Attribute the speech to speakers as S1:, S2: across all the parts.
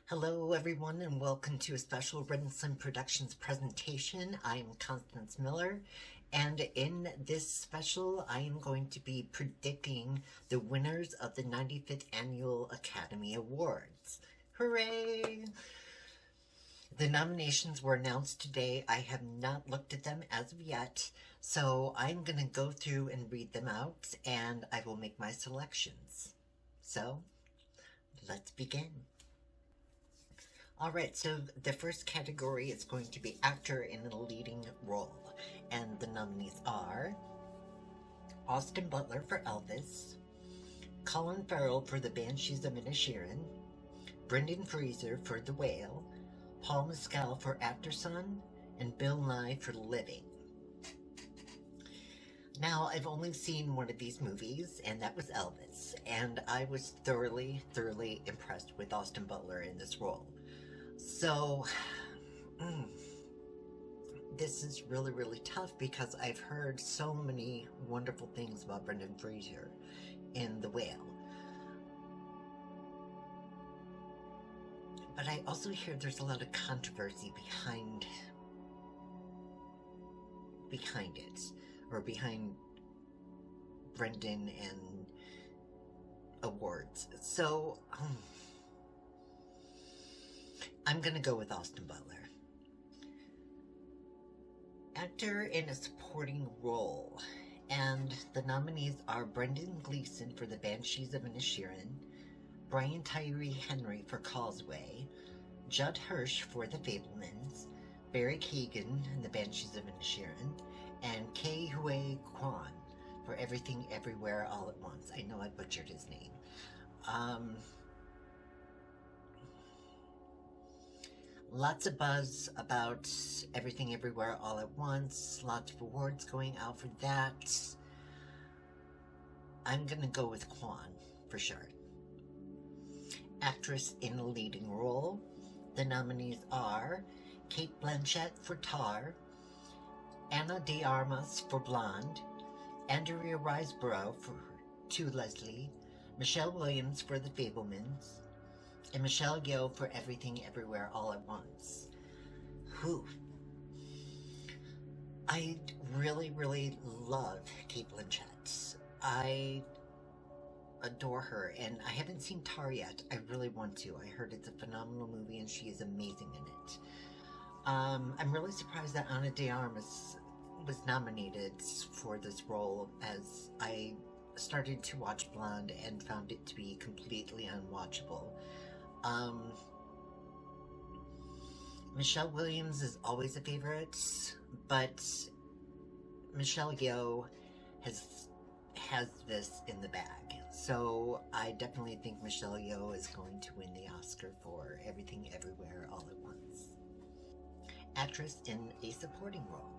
S1: Hello, everyone, and welcome to a special Red and Slim Productions presentation. I'm Constance Miller, and in this special, I am going to be predicting the winners of the 95th Annual Academy Awards. Hooray! The nominations were announced today. I have not looked at them as of yet, so I'm going to go through and read them out, and I will make my selections. So, let's begin. Alright, so the first category is going to be actor in a leading role, and the nominees are Austin Butler for Elvis, Colin Farrell for The Banshees of Inisherin, Brendan Fraser for The Whale, Paul Mescal for Aftersun, and Bill Nye for Living. Now, I've only seen one of these movies, and that was Elvis, and I was thoroughly impressed with Austin Butler in this role. So, this is really tough because I've heard so many wonderful things about Brendan Fraser in The Whale. But I also hear there's a lot of controversy behind it, or behind Brendan and awards. So, I'm gonna go with Austin Butler. Actor in a supporting role, and the nominees are Brendan Gleeson for The Banshees of Inisherin, Brian Tyree Henry for Causeway, Judd Hirsch for The Fabelmans, Barry Keoghan in The Banshees of Inisherin, and Ke Huy Quan for Everything Everywhere All at Once. I know I butchered his name. Lots of buzz about Everything Everywhere All at Once. Lots of awards going out for that. I'm gonna go with Quan, for sure. Actress in a leading role. The nominees are Cate Blanchett for Tar, Ana de Armas for Blonde, Andrea Riseborough to Leslie, Michelle Williams for The Fabelmans, and Michelle Yeoh for Everything Everywhere All at Once. Whew. I really love Cate Blanchett. I adore her, and I haven't seen Tar yet. I really want to. I heard it's a phenomenal movie, and she is amazing in it. I'm really surprised that Ana de Armas was nominated for this role, as I started to watch Blonde and found it to be completely unwatchable. Michelle Williams is always a favorite, but Michelle Yeoh has this in the bag. So I definitely think Michelle Yeoh is going to win the Oscar for Everything Everywhere All at Once. Actress in a supporting role.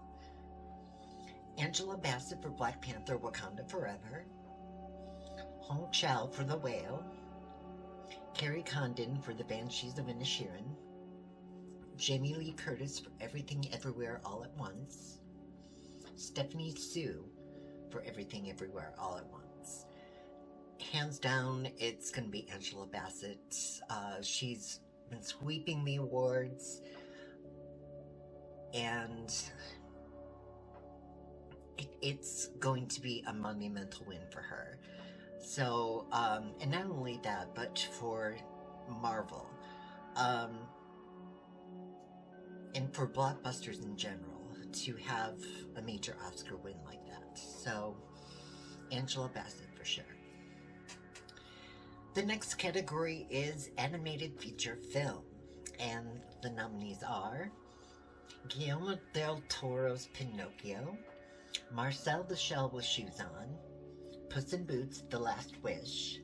S1: Angela Bassett for Black Panther Wakanda Forever, Hong Chau for The Whale, Carrie Condon for The Banshees of Inisherin, Jamie Lee Curtis for Everything Everywhere All at Once, Stephanie Hsu for Everything Everywhere All at Once. Hands down, it's going to be Angela Bassett. She's been sweeping the awards, and it's going to be a monumental win for her. So, and not only that, but for Marvel, and for blockbusters in general, to have a major Oscar win like that. So, Angela Bassett for sure. The next category is animated feature film, and the nominees are Guillermo del Toro's Pinocchio, Marcel the Shell with Shoes On, Puss in Boots: The Last Wish,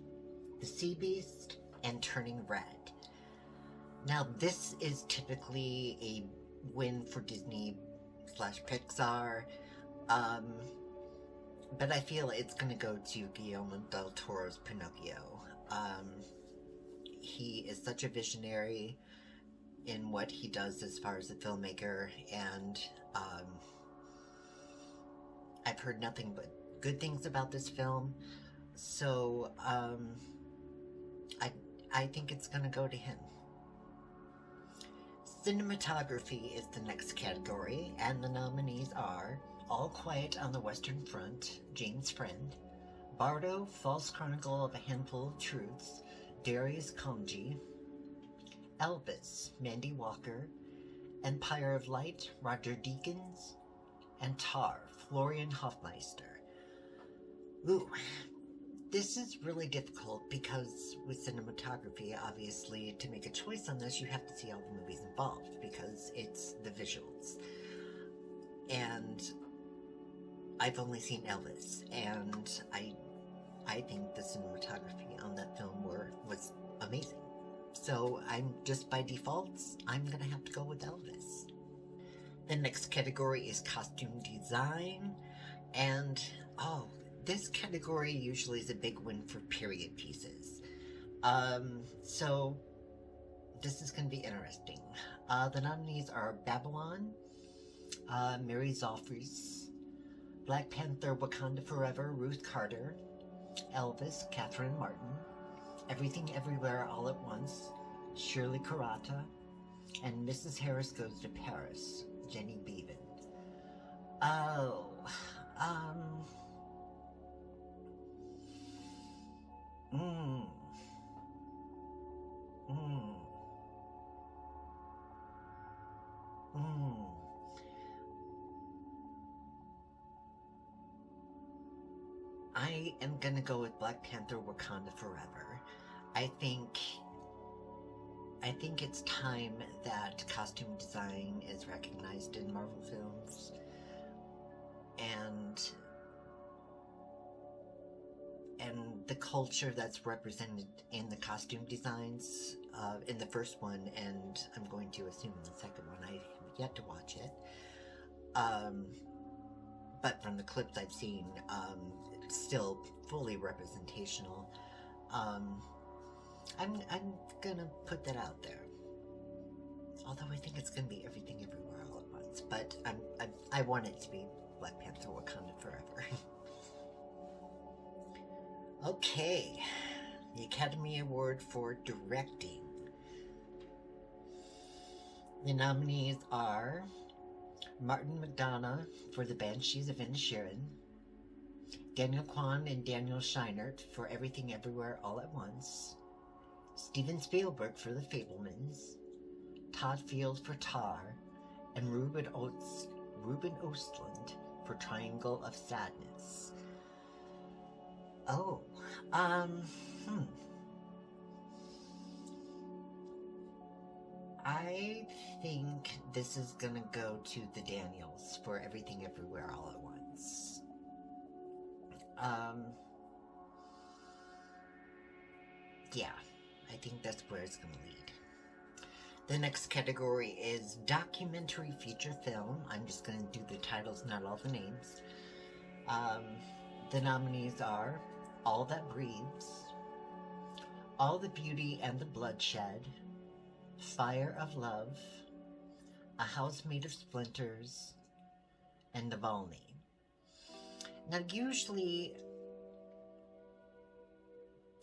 S1: The Sea Beast, and Turning Red. Now, this is typically a win for Disney/Pixar, but I feel it's going to go to Guillermo del Toro's Pinocchio. He is such a visionary in what he does as far as a filmmaker, and I've heard nothing but good things about this film, so I think it's gonna go to him. Cinematography is the next category, and the nominees are All Quiet on the Western Front, James Friend, Bardo, False Chronicle of a Handful of Truths, Darius Khondji, Elvis, Mandy Walker, Empire of Light, Roger Deakins, and Tar, Florian Hofmeister. Ooh, this is really difficult because with cinematography, obviously, to make a choice on this, you have to see all the movies involved because it's the visuals. And I've only seen Elvis, and I think the cinematography on that film was amazing. So I'm just by default, I'm gonna have to go with Elvis. The next category is costume design, and this category usually is a big win for period pieces. So this is gonna be interesting. The nominees are Babylon, Mary Zophres, Black Panther: Wakanda Forever, Ruth Carter, Elvis, Catherine Martin, Everything Everywhere All at Once, Shirley Kurata, and Mrs. Harris Goes to Paris, Jenny Beavan. I am gonna go with Black Panther: Wakanda Forever. I think it's time that costume design is recognized in Marvel films, and the culture that's represented in the costume designs in the first one, and I'm going to assume in the second one. I have yet to watch it, but from the clips I've seen, it's still fully representational. I'm gonna put that out there. Although I think it's gonna be Everything Everywhere All at Once, but I want it to be Black Panther: Wakanda Forever. Okay, the Academy Award for Directing. The nominees are Martin McDonagh for The Banshees of Inisherin, Daniel Kwan and Daniel Scheinert for Everything Everywhere All at Once, Steven Spielberg for The Fabelmans, Todd Field for Tar, and Ruben Östlund for Triangle of Sadness. I think this is gonna go to the Daniels for Everything Everywhere All at Once. Yeah, I think that's where it's gonna lead. The next category is documentary feature film. I'm just gonna do the titles, not all the names. The nominees are All That Breathes, All the Beauty and the Bloodshed, Fire of Love, A House Made of Splinters, and Navalny. Now, usually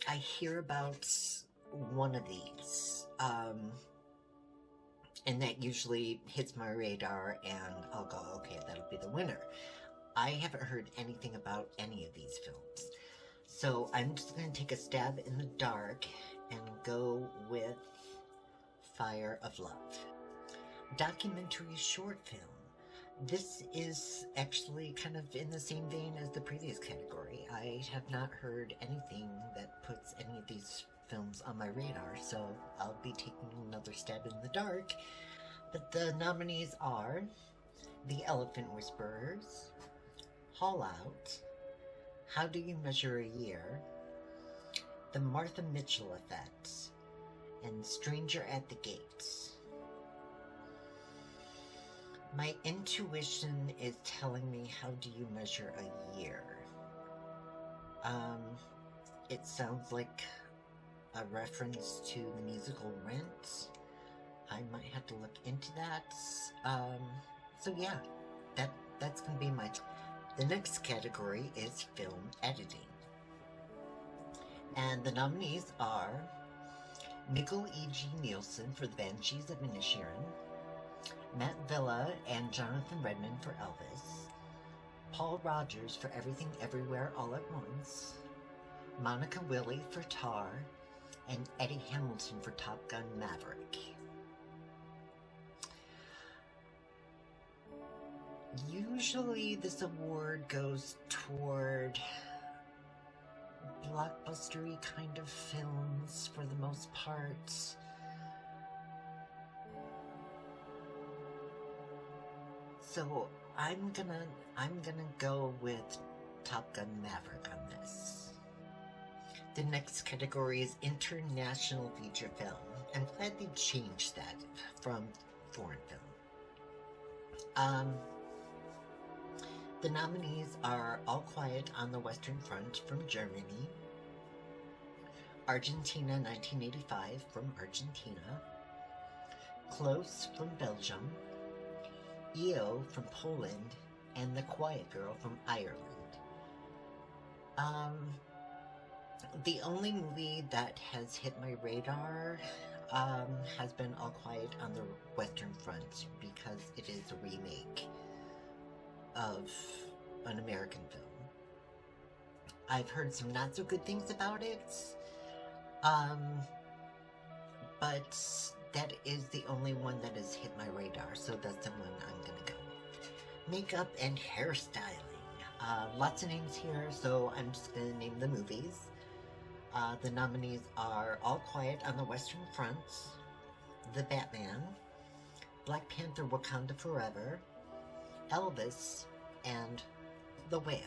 S1: I hear about one of these, and that usually hits my radar, and I'll go, okay, that'll be the winner. I haven't heard anything about any of these films, so I'm just going to take a stab in the dark and go with Fire of Love. Documentary short film. This is actually kind of in the same vein as the previous category. I have not heard anything that puts any of these films on my radar, so I'll be taking another stab in the dark. But the nominees are The Elephant Whisperers, Haul Out, How Do You Measure a Year, The Martha Mitchell Effect, and Stranger at the Gates. My intuition is telling me How Do You Measure a Year. It sounds like a reference to the musical Rent. I might have to look into that. So yeah, that's gonna be my... The next category is film editing. And the nominees are Mikkel E.G. Nielsen for The Banshees of Inisherin, Matt Villa and Jonathan Redmond for Elvis, Paul Rogers for Everything Everywhere All at Once, Monica Willie for Tar, and Eddie Hamilton for Top Gun Maverick. Usually this award goes toward blockbustery kind of films for the most part. So I'm gonna go with Top Gun Maverick on this. The next category is International Feature Film. I'm glad they changed that from Foreign Film. The nominees are All Quiet on the Western Front from Germany, Argentina 1985 from Argentina, Close from Belgium, EO from Poland, and The Quiet Girl from Ireland. The only movie that has hit my radar has been All Quiet on the Western Front because it is a remake of an American film. I've heard some not so good things about it, but that is the only one that has hit my radar, so that's the one I'm gonna go with. Makeup and hairstyling. Lots of names here, so I'm just gonna name the movies. The nominees are All Quiet on the Western Front, The Batman, Black Panther Wakanda Forever, Elvis, and The Whale.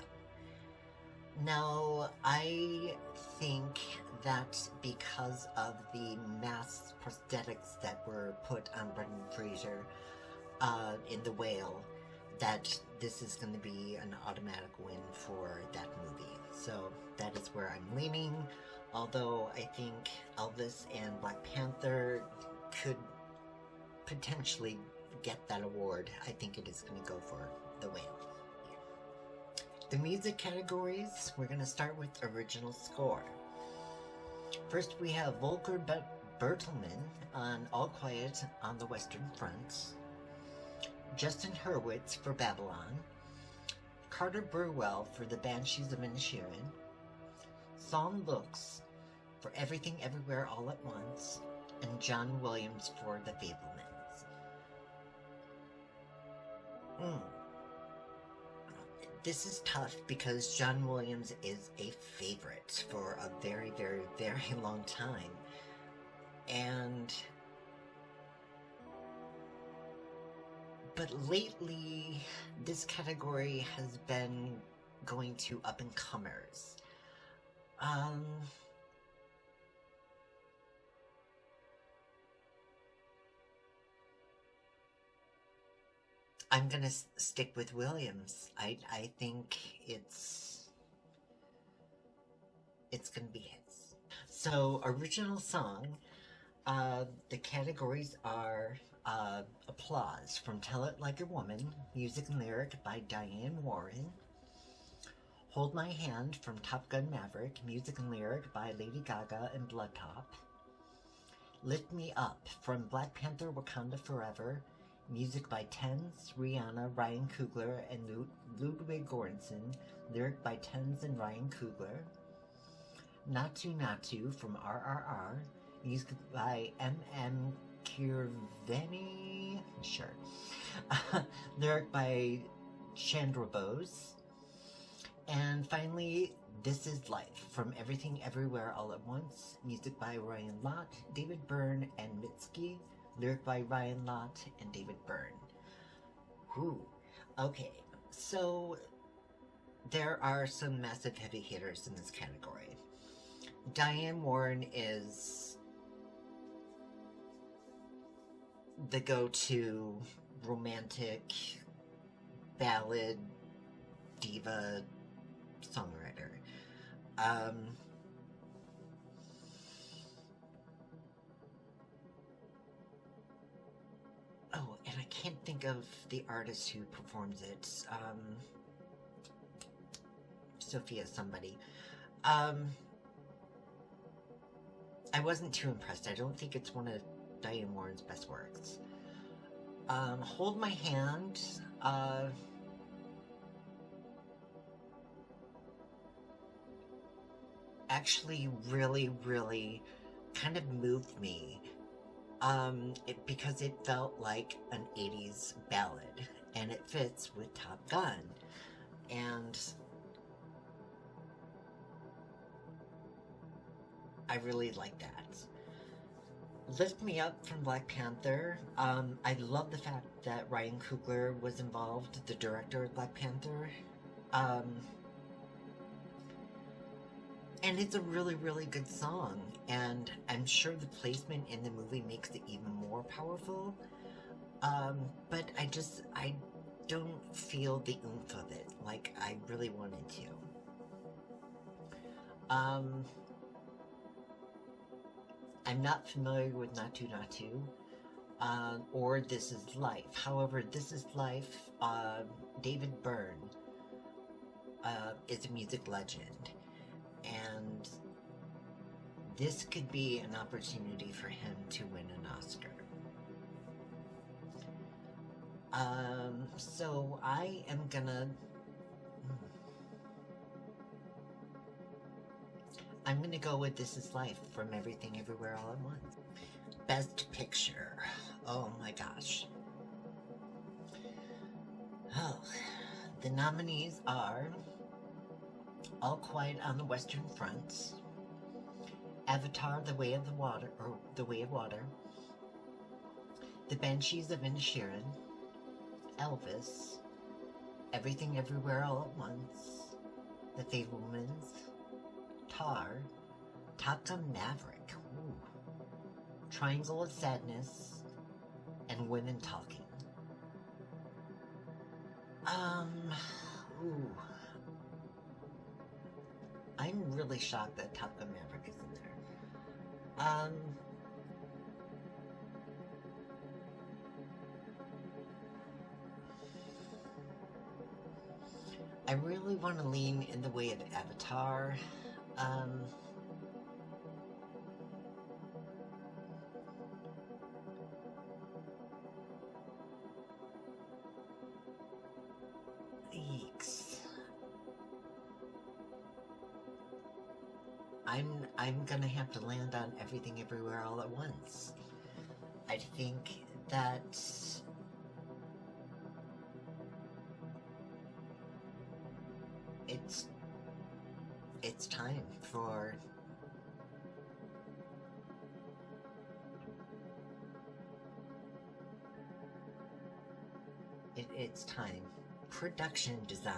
S1: Now, I think that because of the mass prosthetics that were put on Brendan Fraser in The Whale, that this is going to be an automatic win for that movie. So that is where I'm leaning, although I think Elvis and Black Panther could potentially get that award. I think it is going to go for The Whale. The music categories, we're going to start with original score. First we have Volker Bertelmann on All Quiet on the Western Front, Justin Hurwitz for Babylon, Carter Burwell for The Banshees of Inisherin, Son Lux for Everything Everywhere All at Once, and John Williams for The Fabelmans. This is tough because John Williams is a favorite for a very, very, very long time. But lately, this category has been going to up-and-comers. I'm gonna stick with Williams. I think it's gonna be his. So, original song, the categories are Applause from Tell It Like a Woman, music and lyric by Diane Warren, Hold My Hand from Top Gun Maverick, music and lyric by Lady Gaga and Bloodtop, Lift Me Up from Black Panther Wakanda Forever, music by Tens, Rihanna, Ryan Coogler, and Ludwig Göransson, lyric by Tens and Ryan Coogler, Natu Natu from RRR, music by M.M. Kirveni, sure, lyric by Chandra Bose, and finally, This Is Life from Everything Everywhere All at Once, music by Ryan Lott, David Byrne, and Mitski, lyric by Ryan Lott and David Byrne. Whew. Okay, so there are some massive heavy hitters in this category. Diane Warren is the go-to romantic ballad diva songwriter. Oh, and I can't think of the artist who performs it. Sophia somebody. I wasn't too impressed. I don't think it's one of Diane Warren's best works. Hold My Hand, actually really kind of moved me, because it felt like an 80s ballad, and it fits with Top Gun, and I really like that. Lift Me Up from Black Panther. I love the fact that Ryan Coogler was involved, the director of Black Panther. And it's a really good song, and I'm sure the placement in the movie makes it even more powerful. But I don't feel the oomph of it like I really wanted to. I'm not familiar with Naatu Naatu, or This Is Life. However, This Is Life, David Byrne is a music legend, and this could be an opportunity for him to win an Oscar. So I am gonna... I'm gonna go with This Is Life from Everything Everywhere All at Once. Best Picture. Oh my gosh. Oh, the nominees are All Quiet on the Western Front, Avatar: The Way of Water, The Banshees of Inisherin, Elvis, Everything Everywhere All at Once, The Fabelmans, Tar, Top Gun Maverick, ooh, Triangle of Sadness, and Women Talking. Ooh. I'm really shocked that Top Gun Maverick is in there. I really want to lean in the way of Avatar. Eeks. I'm gonna have to land on Everything Everywhere All at Once. I think that it's time for it's time. Production design.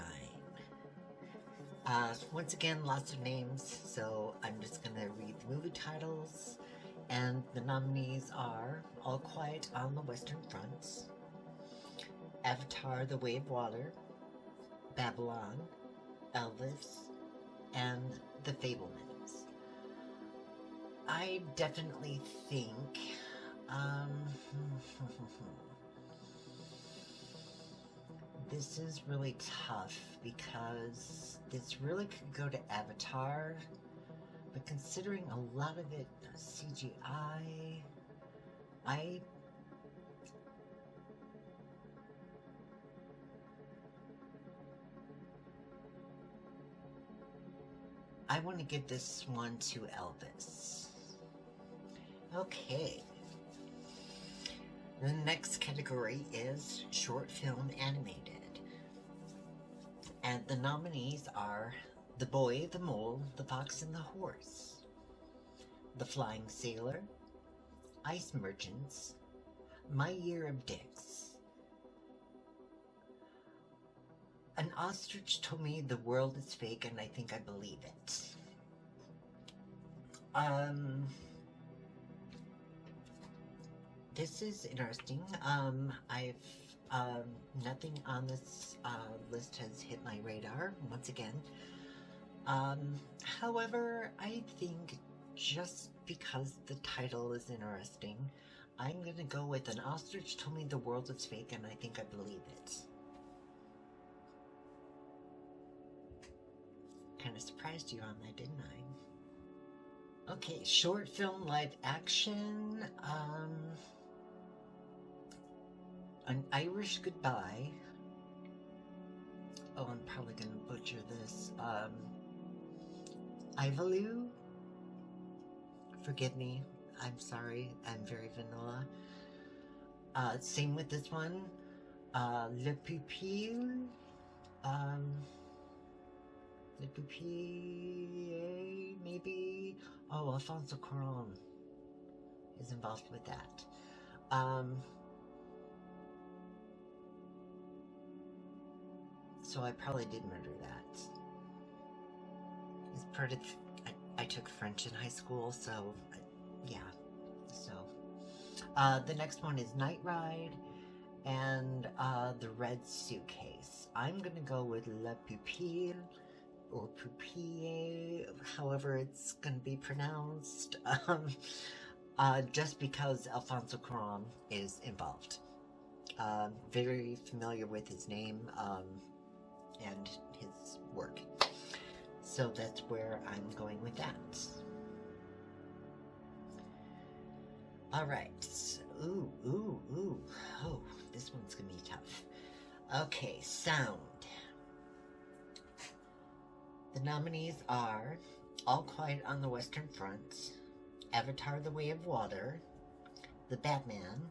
S1: Once again, lots of names, so I'm just gonna read the movie titles. And the nominees are All Quiet on the Western Front, Avatar: The Way of Water, Babylon, Elvis, and The Fabelmans. I definitely think, this is really tough because this really could go to Avatar, but considering a lot of it CGI, I want to give this one to Elvis. Okay. The next category is short film animated. And the nominees are The Boy, the Mole, The Fox and the Horse, The Flying Sailor, Ice Merchants, My Year of Dicks. An ostrich told me the world is fake and I think I believe it. This is interesting. I've nothing on this list has hit my radar once again. However, I think just because the title is interesting, I'm gonna go with An Ostrich Told Me the World is Fake and I think I believe it. Kind of surprised you on that, didn't I? Okay, short film live action. An Irish Goodbye. Oh, I'm probably gonna butcher this. Ivaloo? Forgive me. I'm sorry. I'm very vanilla. Same with this one. Le Pupille. Le Pupille, maybe. Oh, Alfonso Cuarón is involved with that. So I probably did murder that. It's part of. I took French in high school, so yeah. So the next one is Night Ride and The Red Suitcase. I'm gonna go with La Pupille or Pupille, however it's gonna be pronounced. Just because Alfonso Cuarón is involved. Very familiar with his name and his work. So that's where I'm going with that. Alright. Ooh. Oh, this one's gonna be tough. Okay, sound. The nominees are All Quiet on the Western Front, Avatar: The Way of Water, The Batman,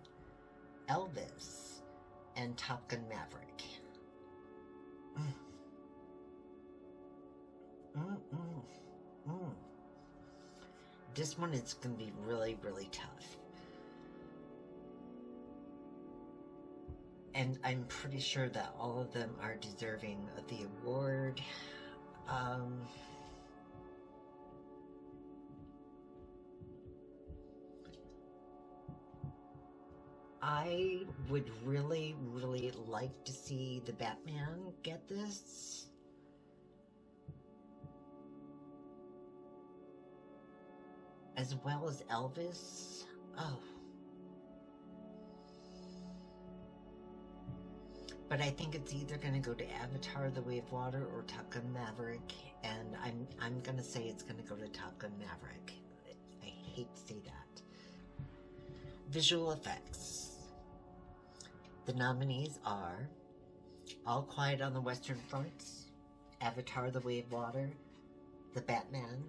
S1: Elvis, and Top Gun: Maverick. This one is going to be really, really tough. And I'm pretty sure that all of them are deserving of the award. I would really, really like to see the Batman get this. As well as Elvis. Oh. But I think it's either going to go to Avatar: The Way of Water or Top Gun: Maverick, and I'm going to say it's going to go to Top Gun: Maverick. I hate to say that. Visual effects. The nominees are All Quiet on the Western Front, Avatar: The Way of Water, The Batman,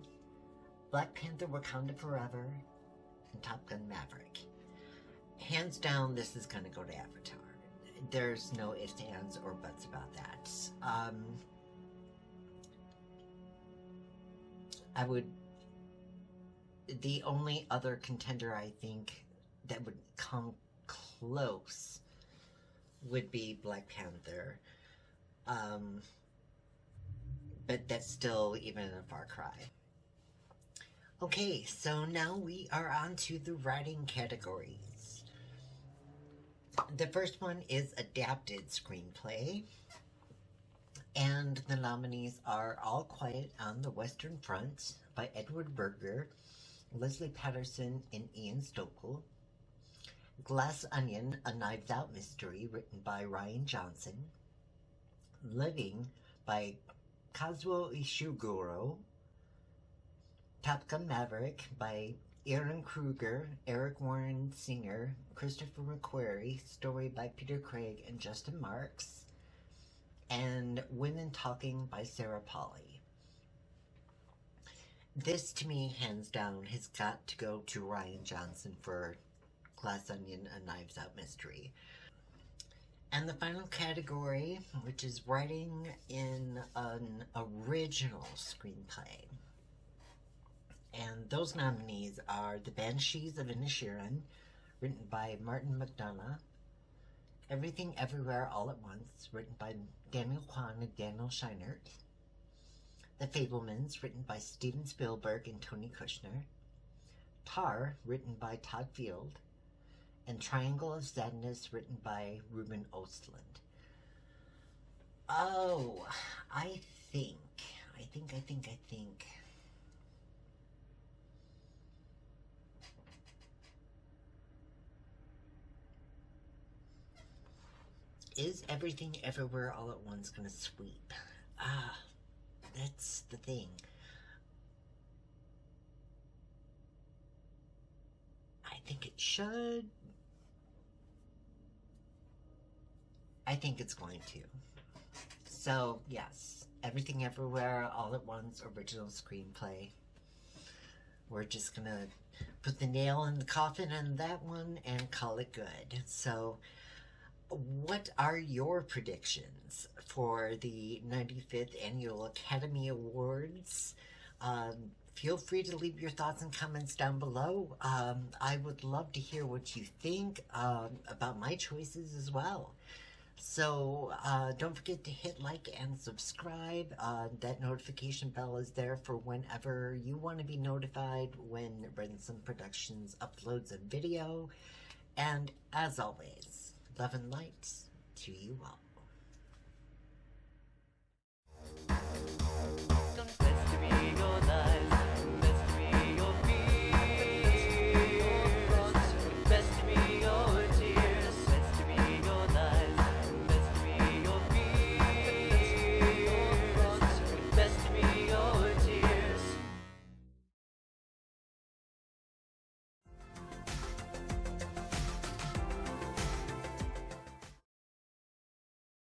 S1: Black Panther: Wakanda Forever, and Top Gun: Maverick. Hands down, this is going to go to Avatar. There's no ifs, ands, or buts about that. The only other contender I think that would come close would be Black Panther. But that's still even a far cry. Okay, so now we are on to the writing categories. The first one is adapted screenplay. And the nominees are All Quiet on the Western Front by Edward Berger, Leslie Patterson, and Ian Stokell. Glass Onion, A Knives Out Mystery, written by Rian Johnson. Living by Kazuo Ishiguro. Top Gun: Maverick by Aaron Kruger, Eric Warren Singer, Christopher McQuarrie, story by Peter Craig and Justin Marks. And Women Talking by Sarah Polley. This, to me, hands down, has got to go to Rian Johnson for Glass Onion, A Knives Out Mystery. And the final category, which is writing in an original screenplay. And those nominees are The Banshees of Inisherin, written by Martin McDonagh. Everything Everywhere All at Once, written by Daniel Kwan and Daniel Scheinert. The Fabelmans, written by Steven Spielberg and Tony Kushner. Tar, written by Todd Field. And Triangle of Sadness, written by Ruben Östlund. Oh, I think. Is Everything Everywhere All at Once gonna sweep? That's the thing. I think it should. I think it's going to. So, yes, Everything Everywhere All at Once original screenplay. We're just gonna put the nail in the coffin on that one and call it good. So, what are your predictions for the 95th Annual Academy Awards? Feel free to leave your thoughts and comments down below. I would love to hear what you think about my choices as well. So don't forget to hit like and subscribe. That notification bell is there for whenever you want to be notified when Renson Productions uploads a video. And as always, love and light to you all.